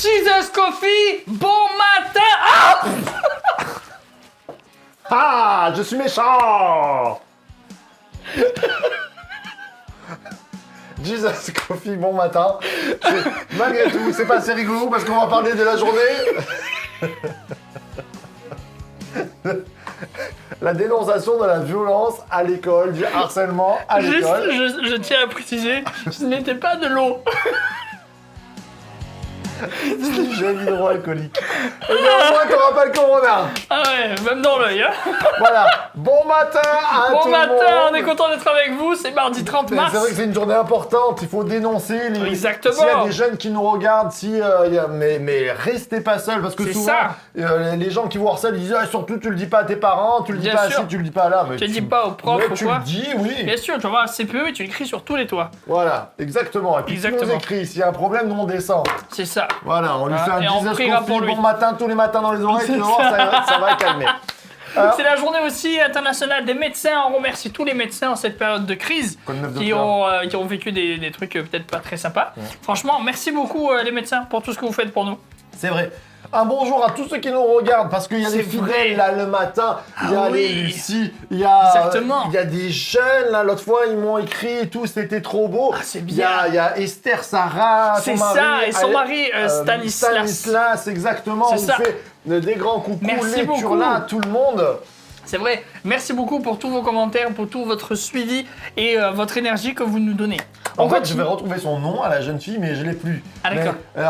Jesus Coffee, bon matin. Ah, je suis méchant. Jesus Coffee, bon matin. Malgré tout, c'est pas assez rigolo parce qu'on va parler de la journée. La dénonciation de la violence à l'école, du harcèlement à l'école. Je tiens à préciser, ce n'était pas de l'eau. Si gel hydroalcoolique. Et bien au moins t'auras pas le corona. Ah ouais, même dans l'œil. Hein. Voilà. Bon matin à Bon tout le monde. matin, on est content d'être avec vous, c'est mardi 30 mars. C'est vrai que c'est une journée importante, il faut dénoncer les... Exactement. S'il y a des jeunes qui nous regardent, mais restez pas seuls, parce que C'est souvent, les gens qui vous harcèlent, ils disent ah, surtout tu le dis pas à tes parents, tu le dis Bien pas sûr. à ci, tu le dis pas à là. Mais Tu le dis pas aux profs mais ou tu quoi. le dis, oui. Bien sûr, tu vas voir le CPE et tu l'écris sur tous les toits. Voilà, exactement. Et puis tu nous Exactement. écris, s'il y a un problème, nous on descend. C'est ça. Voilà, on lui fait Et un on Jesus priera Coffee, pour lui. bon matin, tous les matins dans les oreilles, tu vas C'est voir, ça va calmer. C'est la journée aussi internationale des médecins. On remercie tous les médecins en cette période de crise qui ont vécu des trucs peut-être pas très sympas. Ouais. Franchement, merci beaucoup les médecins pour tout ce que vous faites pour nous. C'est vrai. Un bonjour à tous ceux qui nous regardent, parce qu'il y a des C'est vrai. fidèles là le matin, il y a Ah les oui. Lucie, il y a Exactement. il y a des jeunes là, l'autre fois ils m'ont écrit et tout, c'était trop beau. Ah, c'est Il bien. y a Esther, Sarah, C'est son ça, mari, et son mari, Stanislas. Stanislas, exactement. C'est On ça. vous fait des grands coucous, Merci lecture beaucoup. là à tout le monde. C'est vrai. Merci beaucoup pour tous vos commentaires, pour tout votre suivi et votre énergie que vous nous donnez. En On fait, je continue. vais retrouver son nom à la jeune fille, mais je l'ai plus. Ah, d'accord. Mais,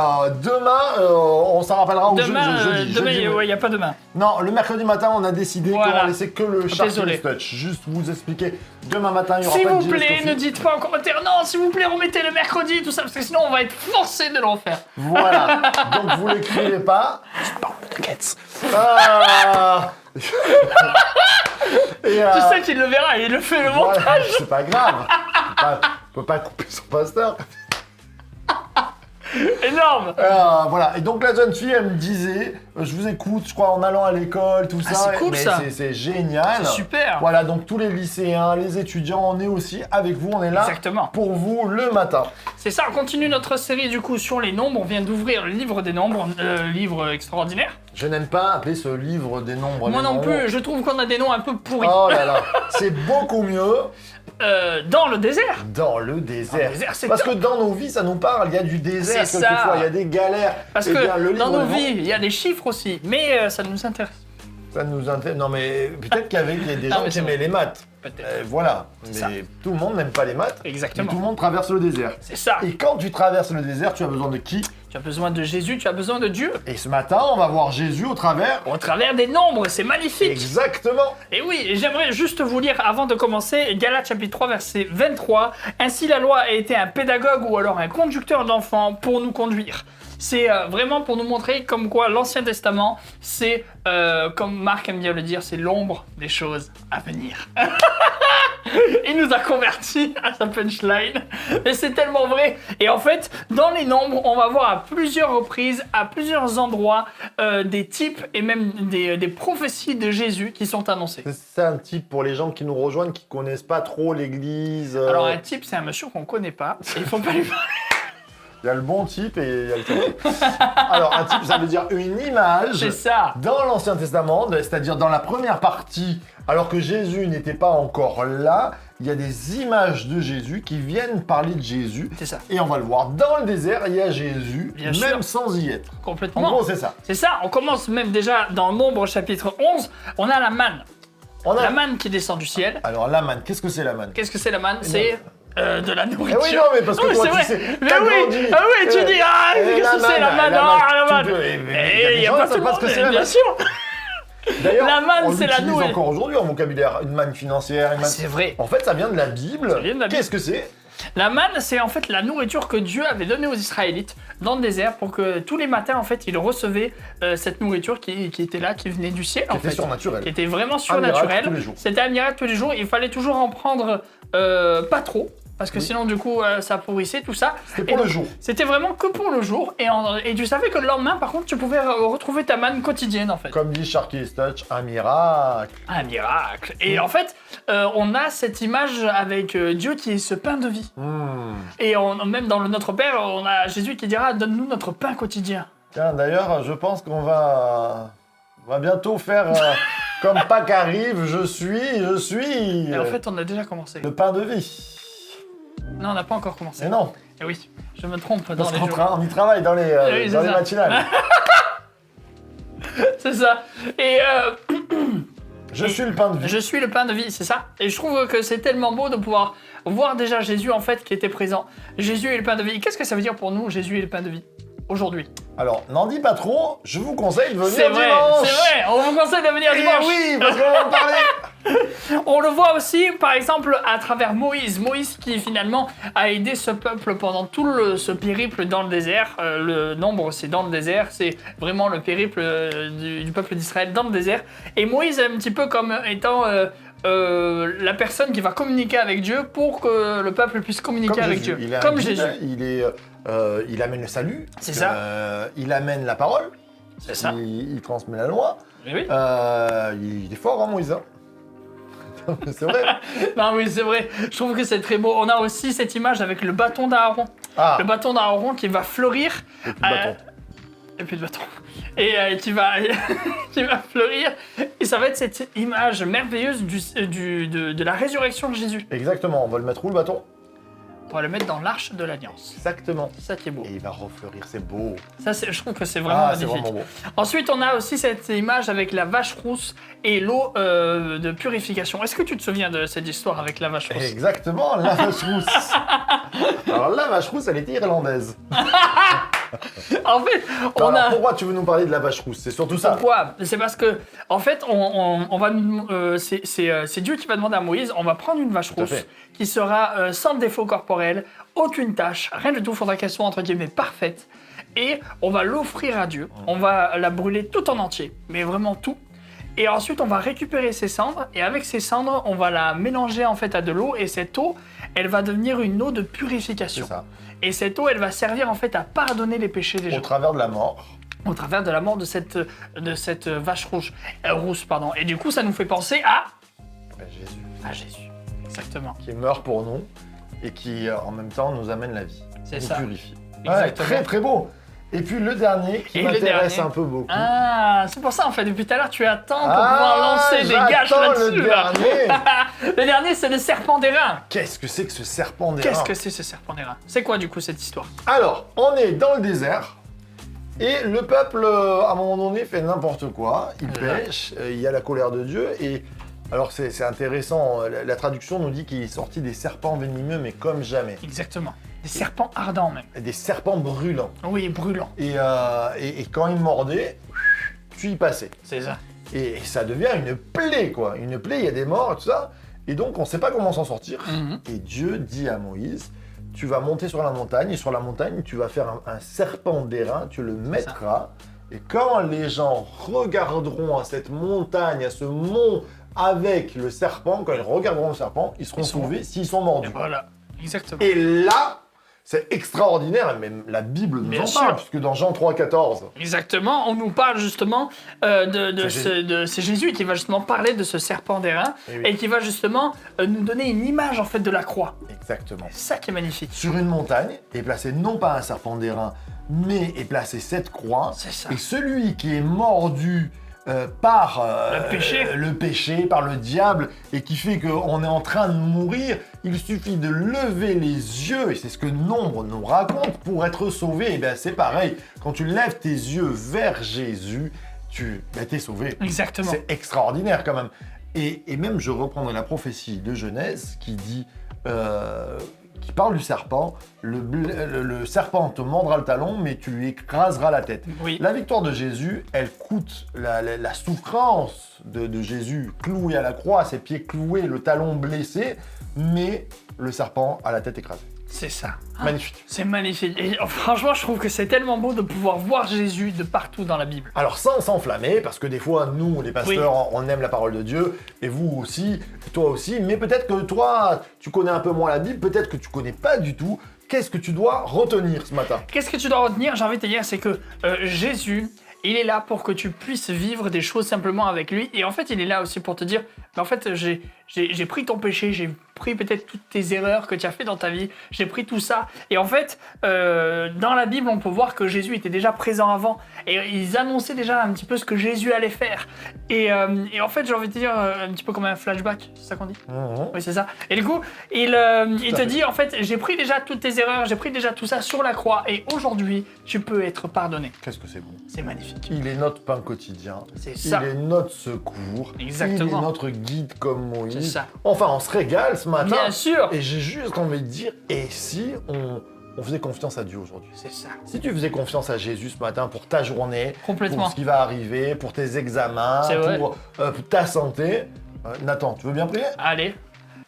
demain, on s'en rappellera au Demain, jeudi. demain, jeudi, il n'y a pas demain. Non, le mercredi matin, on a décidé Voilà. qu'on va laisser que le Désolé. Sharky Touch. Juste vous expliquer. Demain matin, il y aura S'il pas de vous Jesus plaît, Coffee. ne dites pas en commentaire non, s'il vous plaît, remettez le mercredi, tout ça, parce que sinon on va être forcé de le refaire. Voilà. Donc vous l'écrivez pas. T'inquiète. Ah. Et, Tu sais qu'il le verra et il le fait le voilà, montage. c'est pas grave. On peut pas couper son pasteur. Énorme. Voilà. Et donc la jeune fille, elle me disait, je vous écoute, je crois, en allant à l'école, tout ça. c'est cool, mais ça. C'est génial. C'est super. Voilà, donc tous les lycéens, les étudiants, on est aussi avec vous, on est là Exactement. pour vous le matin. C'est ça, on continue notre série du coup sur les nombres. On vient d'ouvrir le livre des nombres, livre extraordinaire. Je n'aime pas appeler ce livre des nombres. Moi les non nombres. plus, je trouve qu'on a des noms un peu pourris. Oh là là, c'est beaucoup mieux Dans le désert. dans le désert. Dans le désert, c'est Parce top. que dans nos vies, ça nous parle, il y a du désert C'est quelquefois, ça. il y a des galères. Parce Eh que bien, le dans livre nos des vies, nombres, il y a des chiffres aussi, mais ça nous intéresse. ça nous intéresse. Non mais peut-être qu'il y avait des Non, gens mais qui c'est aimaient vrai. les maths. Peut-être. Voilà, ça. mais tout le monde n'aime pas les maths. Exactement. Et tout le monde traverse le désert. C'est ça. Et quand tu traverses le désert, tu as besoin de qui? Tu as besoin de Jésus, tu as besoin de Dieu. Et ce matin, on va voir Jésus au travers. Au travers des nombres, c'est magnifique. Exactement. Et oui, et j'aimerais juste vous lire avant de commencer Galates chapitre 3 verset 23. Ainsi la loi a été un pédagogue ou alors un conducteur d'enfants pour nous conduire. C'est vraiment pour nous montrer comme quoi l'Ancien Testament, c'est, comme Marc aime bien le dire, c'est l'ombre des choses à venir. Il nous a convertis à sa punchline. Et c'est tellement vrai. Et en fait, dans les nombres, on va voir à plusieurs reprises, à plusieurs endroits, des types et même des prophéties de Jésus qui sont annoncées. C'est un type pour les gens qui nous rejoignent, qui connaissent pas trop l'église. Alors un type, c'est un monsieur qu'on connaît pas. Et il faut pas lui parler. Il y a le bon type et il y a le faux type. Alors, un type, ça veut dire une image C'est ça. dans l'Ancien Testament, c'est-à-dire dans la première partie, alors que Jésus n'était pas encore là, il y a des images de Jésus qui viennent parler de Jésus. C'est ça. Et on va le voir, dans le désert, il y a Jésus, Bien même sûr. sans y être. En Complètement. gros, c'est ça. C'est ça. On commence même déjà dans Nombre chapitre 11. On a la manne. On a... La manne qui descend du ciel. Alors, la manne, qu'est-ce que c'est la manne? Qu'est-ce que c'est la manne? C'est de la Eh nourriture. oui, non, mais parce que Oui, toi, c'est tu vrai. sais, Mais t'as oui, grandi. ah oui, tu dis, ah, qu'est-ce que c'est la manne? Ah, la manne. Il y a Et des il y a gens pas qui savent tout le pas ce monde, que c'est la bien manne. sûr. D'ailleurs, La manne, on c'est la l'utilise nourriture. encore aujourd'hui en vocabulaire. Une manne financière, une manne... C'est vrai. En fait, ça vient de la Bible. Ça vient de la Bible. Qu'est-ce que c'est? La manne, c'est en fait la nourriture que Dieu avait donnée aux Israélites dans le désert pour que tous les matins, en fait, ils recevaient cette nourriture qui était là, qui venait du ciel, en C'était fait. surnaturel. Qui était vraiment Un miracle surnaturel. tous les jours. C'était un miracle tous les jours. Il fallait toujours en prendre pas trop. Parce que Oui. sinon, du coup, ça pourrissait, tout ça. C'était Et pour le donc, jour. C'était vraiment que pour le jour. Et tu savais que le lendemain, par contre, tu pouvais retrouver ta manne quotidienne, en fait. Comme dit Sharky Touch, un miracle. Un miracle. Et en fait, on a cette image avec Dieu qui est ce pain de vie. Mmh. Et même dans le Notre Père, on a Jésus qui dira « Donne-nous notre pain quotidien ». Tiens, d'ailleurs, je pense qu'on va bientôt faire comme Pâques arrive, je suis Et en fait, on a déjà commencé. le pain de vie. Non, on n'a pas encore commencé. Mais non, Eh oui, je me trompe on, dans se les jours. on y travaille dans les, Oui, c'est dans les ça. matinales. C'est ça. Et Je suis le pain de vie. je suis le pain de vie, c'est ça. Et je trouve que c'est tellement beau de pouvoir voir déjà Jésus en fait qui était présent. Jésus est le pain de vie. Qu'est-ce que ça veut dire pour nous, Jésus est le pain de vie aujourd'hui? Alors, n'en dis pas trop, je vous conseille de venir C'est vrai, dimanche. c'est vrai. On vous conseille de venir Eh dimanche. oui, parce qu'on va en parler. On le voit aussi, par exemple, à travers Moïse. Moïse qui finalement a aidé ce peuple pendant tout ce périple dans le désert. Le nombre, c'est dans le désert. C'est vraiment le périple du peuple d'Israël dans le désert. Et Moïse est un petit peu comme étant la personne qui va communiquer avec Dieu pour que le peuple puisse communiquer Comme avec Jésus. Dieu. Il est un Comme guide, Jésus. il amène le salut. C'est ça. Il amène la parole. C'est ça. Il transmet la loi. Eh oui. Il est fort, hein, Moïse. Hein. C'est vrai. Non, oui, c'est vrai. Je trouve que c'est très beau. On a aussi cette image avec le bâton d'Aaron. Ah, Le bâton d'Aaron qui va fleurir. et puis le bâton. Et puis de bâton. Et qui va fleurir. Et ça va être cette image merveilleuse de la résurrection de Jésus. Exactement. On va le mettre où, le bâton? On va le mettre dans l'arche de l'Alliance. Exactement. C'est ça qui est beau. Et il va refleurir, c'est beau. Ça, je trouve que c'est vraiment C'est magnifique. vraiment beau. Ensuite, on a aussi cette image avec la vache rousse et l'eau de purification. Est-ce que tu te souviens de cette histoire avec la vache rousse? Exactement, la vache rousse. Alors la vache rousse, elle était irlandaise. En fait, on Alors, a... pourquoi tu veux nous parler de la vache rousse? C'est surtout ça. Pourquoi? C'est parce que, en fait, on va, c'est Dieu qui va demander à Moïse, on va prendre une vache Tout à rousse fait. qui sera sans défaut corporel, aucune tâche, rien du tout, faudra qu'elle soit entre guillemets parfaite, et on va l'offrir à Dieu. On va la brûler tout en entier, mais vraiment tout. Et ensuite, on va récupérer ses cendres, et avec ces cendres, on va la mélanger en fait à de l'eau, et cette eau, elle va devenir une eau de purification. C'est ça. Et cette eau, elle va servir en fait à pardonner les péchés des gens. Au travers de la mort. Au travers de la mort de cette vache rousse. Pardon. Et du coup, ça nous fait penser à Jésus. Jésus. Exactement. Qui meurt pour nous et qui, en même temps, nous amène la vie. C'est nous ça. purifie. Exactement. Très très beau. Et puis le dernier qui Et le m'intéresse dernier. un peu beaucoup. Ah, c'est pour ça en fait, depuis tout à l'heure, tu attends pour pouvoir lancer des gages j'attends là-dessus. le là. dernier. Le dernier, c'est le serpent d'airain. Qu'est-ce que c'est que ce serpent d'airain? Qu'est-ce que c'est ce serpent d'airain? C'est quoi du coup cette histoire? Alors, on est dans le désert. Et le peuple, à un moment donné, fait n'importe quoi. Il pêche, il y a la colère de Dieu. Et alors, c'est intéressant, la traduction nous dit qu'il est sorti des serpents venimeux, mais comme jamais. Exactement. Des serpents ardents même. Des serpents brûlants. Oui, brûlants. Et quand il mordait, tu y passais. C'est ça. Et ça devient une plaie, quoi. Une plaie, il y a des morts et tout ça. Et donc, on ne sait pas comment s'en sortir. Et Dieu dit à Moïse, tu vas monter sur la montagne, et sur la montagne, tu vas faire un serpent d'airain, tu le mettras. Et quand les gens regarderont à cette montagne, à ce mont avec le serpent, quand ils regarderont le serpent, ils seront sauvés s'ils sont Et mordus. voilà. Exactement. Et là, c'est extraordinaire, même la Bible nous Bien en sûr. parle, puisque dans Jean 3,14, Exactement, on nous parle justement c'est Jésus qui va justement parler de ce serpent d'airain Eh oui. et qui va justement nous donner une image en fait de la croix. exactement. C'est ça qui est magnifique. Sur une montagne est placé non pas un serpent d'airain, mais est placé cette croix. C'est ça. Et celui qui est mordu par Le péché. par le diable, et qui fait qu'on est en train de mourir, il suffit de lever les yeux, et c'est ce que Nombre nous raconte, pour être sauvé. Et bien c'est pareil, quand tu lèves tes yeux vers Jésus, t'es sauvé. Exactement. C'est extraordinaire quand même. Et même, je reprendrai la prophétie de Genèse qui dit, qui parle du serpent, le serpent te mordra le talon, mais tu lui écraseras la tête. Oui. La victoire de Jésus, elle coûte la souffrance de Jésus cloué à la croix, ses pieds cloués, le talon blessé, mais le serpent a la tête écrasée. C'est ça. Magnifique. C'est magnifique. Et franchement, je trouve que c'est tellement beau de pouvoir voir Jésus de partout dans la Bible. Alors sans s'enflammer, parce que des fois, nous, les pasteurs, on aime la parole de Dieu, et vous aussi, toi aussi, mais peut-être que toi, tu connais un peu moins la Bible, peut-être que tu connais pas du tout. Qu'est-ce que tu dois retenir ce matin? Qu'est-ce que tu dois retenir? J'ai envie de te dire, c'est que Jésus Il est là pour que tu puisses vivre des choses simplement avec lui. Et en fait, il est là aussi pour te dire, en fait, j'ai pris ton péché, j'ai pris peut-être toutes tes erreurs que tu as fait dans ta vie, j'ai pris tout ça. Et en fait, dans la Bible, on peut voir que Jésus était déjà présent avant. Et ils annonçaient déjà un petit peu ce que Jésus allait faire. Et en fait, j'ai envie de te dire, un petit peu comme un flashback, c'est ça qu'on dit? Oui, c'est ça. Et du coup, il te dit, en fait, j'ai pris déjà toutes tes erreurs, j'ai pris déjà tout ça sur la croix. Et aujourd'hui, tu peux être pardonné. Qu'est-ce que c'est bon. C'est magnifique. Il est notre pain quotidien. C'est ça. Il est notre secours. Exactement. Il est notre guide comme Moïse. C'est ça. Enfin, on se régale ce matin. Bien sûr. Et j'ai juste envie de dire, et si on faisait confiance à Dieu aujourd'hui? C'est ça. Si tu faisais confiance à Jésus ce matin pour ta journée, Complètement. pour ce qui va arriver, pour tes examens, C'est vrai. pour ta santé, Nathan, tu veux bien prier? Allez.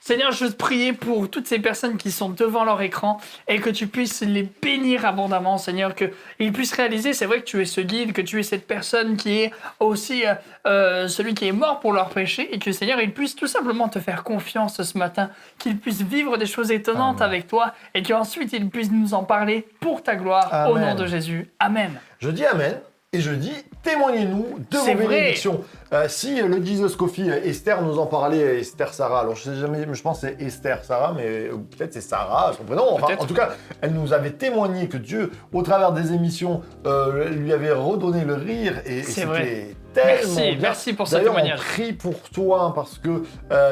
Seigneur, je veux te prier pour toutes ces personnes qui sont devant leur écran et que tu puisses les bénir abondamment, Seigneur, qu'ils puissent réaliser, c'est vrai que tu es ce guide, que tu es cette personne qui est aussi celui qui est mort pour leur péché et que, Seigneur, ils puissent tout simplement te faire confiance ce matin, qu'ils puissent vivre des choses étonnantes avec toi et qu'ensuite ils puissent nous en parler pour ta gloire, Amen. au nom de Jésus. Amen. Je dis Amen. Et je dis, témoignez-nous de vos C'est vrai. bénédictions. Si le Jesus Coffee, Esther nous en parlait, Esther Sarah, alors je sais jamais, je pense que c'est Esther Sarah, mais peut-être c'est Sarah, son prénom. Enfin, en tout cas, elle nous avait témoigné que Dieu, au travers des émissions, lui avait redonné le rire et C'est vrai. c'était tellement bien. Merci pour ce D'ailleurs, témoignage. on prie pour toi parce que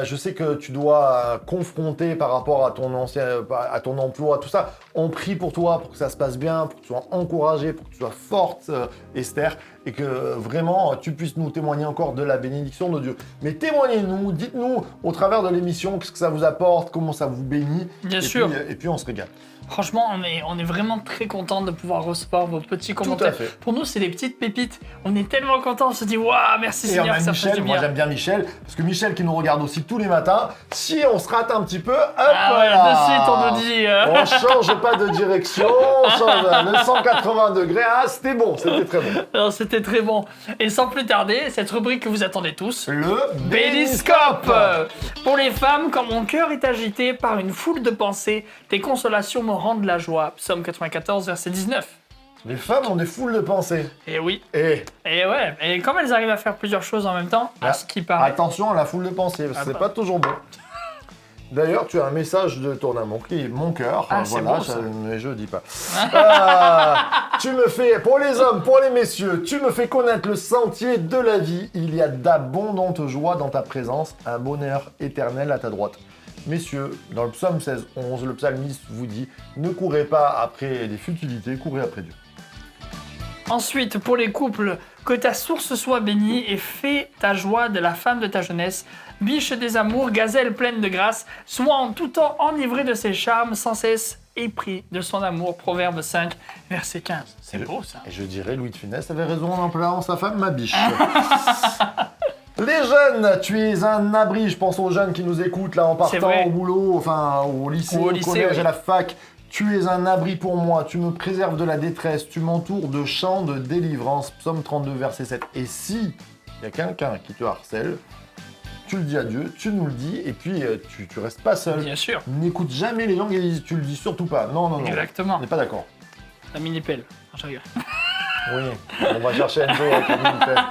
je sais que tu dois confronter par rapport à ton à ton emploi, tout ça. On prie pour toi pour que ça se passe bien, pour que tu sois encouragé, pour que tu sois forte, Esther, et que vraiment tu puisses nous témoigner encore de la bénédiction de Dieu. Mais témoignez-nous, dites-nous au travers de l'émission qu'est-ce que ça vous apporte, comment ça vous bénit. Bien et sûr. Et puis on se régale. Franchement, on est vraiment très content de pouvoir recevoir vos petits commentaires. fait. Pour nous, c'est des petites pépites. On est tellement contents, on se dit waouh, merci Et on Seigneur, a ça fait Michel, du moi bien. j'aime bien Michel, parce que Michel qui nous regarde aussi tous les matins, si on se rate un petit peu, hop Ah ouais, là. de suite, on nous dit. On change pas de direction, on change le 180 degrés. Ah, c'était bon, c'était très bon. Alors, c'était très bon. Et sans plus tarder, cette rubrique que vous attendez tous. Le Béniscope. Pour les femmes, quand mon cœur est agité par une foule de pensées, tes consolations me rendent la joie. Psaume 94, verset 19. Les femmes ont des foules de pensées. Et oui. Et Et ouais. Et comme elles arrivent à faire plusieurs choses en même temps, à ce qui paraît. attention à la foule de pensées, parce que c'est bah. pas toujours bon. D'ailleurs, tu as un message de ton amour qui est mon cœur. Ah, c'est voilà, beau, ça. mais je dis pas. Tu me fais, pour les hommes, pour les messieurs, tu me fais connaître le sentier de la vie. Il y a d'abondantes joies dans ta présence, un bonheur éternel à ta droite. Messieurs, dans le psaume 16, 11, le psalmiste vous dit « Ne courez pas après des futilités, courez après Dieu ». Ensuite, pour les couples, que ta source soit bénie et fais ta joie de la femme de ta jeunesse. Biche des amours, gazelle pleine de grâce, sois en tout temps enivré de ses charmes, sans cesse épris de son amour. Proverbe 5, verset 15. C'est beau ça. Et je dirais, Louis de Funès avait raison en appelant sa femme ma biche. Les jeunes, tu es un abri. Je pense aux jeunes qui nous écoutent là en C'est partant vrai. au boulot, enfin au lycée, Ou au au lycée, collège, oui. à la fac. Tu es un abri pour moi, tu me préserves de la détresse, tu m'entoures de chants de délivrance. Psaume 32, verset 7. Et si il y a quelqu'un qui te harcèle, tu le dis à Dieu, tu nous le dis, et puis tu restes pas seul. Bien sûr. N'écoute jamais les gens qui disent tu le dis surtout pas. Non, non, non. Exactement. On n'est pas d'accord. La mini-pelle. Non, je rigole. Oui, on va chercher Enzo avec la mini-pelle.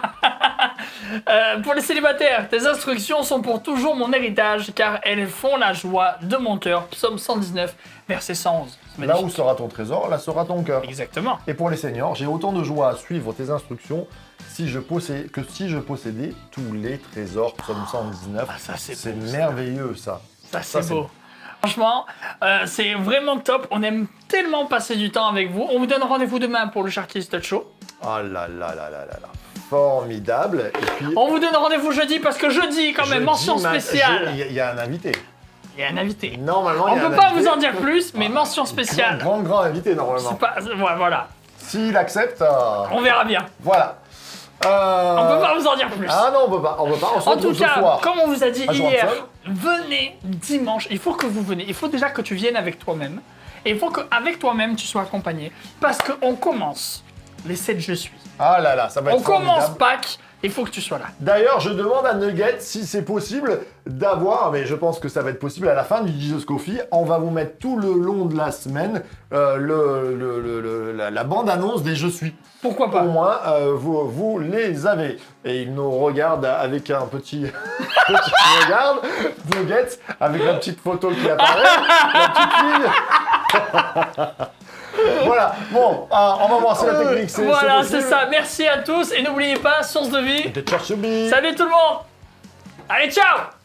Pour les célibataires, tes instructions sont pour toujours mon héritage, car elles font la joie de mon cœur. Psaume 119, verset 111. C'est Là où magnifique. sera ton trésor, là sera ton cœur. Exactement. Et pour les seniors, j'ai autant de joie à suivre tes instructions si je possédais tous les trésors. Psaume 119. Ah, ça, c'est beau, merveilleux ça. Ça, c'est c'est beau. Franchement, c'est vraiment top. On aime tellement passer du temps avec vous. On vous donne rendez-vous demain pour le Sharky's Touch Show. Oh là là là là là là. Formidable. Et puis, On vous donne rendez-vous jeudi parce que jeudi, quand même, mention spéciale. Il y a un invité. Il y a un invité. Normalement, On il y a peut un pas invité. vous en dire plus, mais mention spéciale. Grand invité normalement. C'est pas... ouais, voilà. S'il accepte, On verra bien. voilà. On peut pas vous en dire plus. Ah non, on peut pas. On se En retrouve tout ce cas, soir. comme on vous a dit À hier, Joinson. venez dimanche. Il faut que vous venez. Il faut déjà que tu viennes avec toi-même. Et il faut qu'avec toi-même, tu sois accompagné. Parce qu'on commence les 7 Je suis. Ah là là, ça va être On commence formidable. Pâques Il faut que tu sois là. D'ailleurs, je demande à Nugget si c'est possible d'avoir, mais je pense que ça va être possible à la fin du Jesus Coffee, on va vous mettre tout le long de la semaine la bande-annonce des Je suis. Pourquoi pas? Au moins, vous les avez. Et il nous regarde avec un petit regard, Nugget, avec la petite photo qui apparaît, la petite fille. Voilà, bon, on va voir si la technique c'est Voilà, possible. c'est ça. Merci à tous et n'oubliez pas, source de vie. De Cherchubi. Salut tout le monde. Allez, ciao.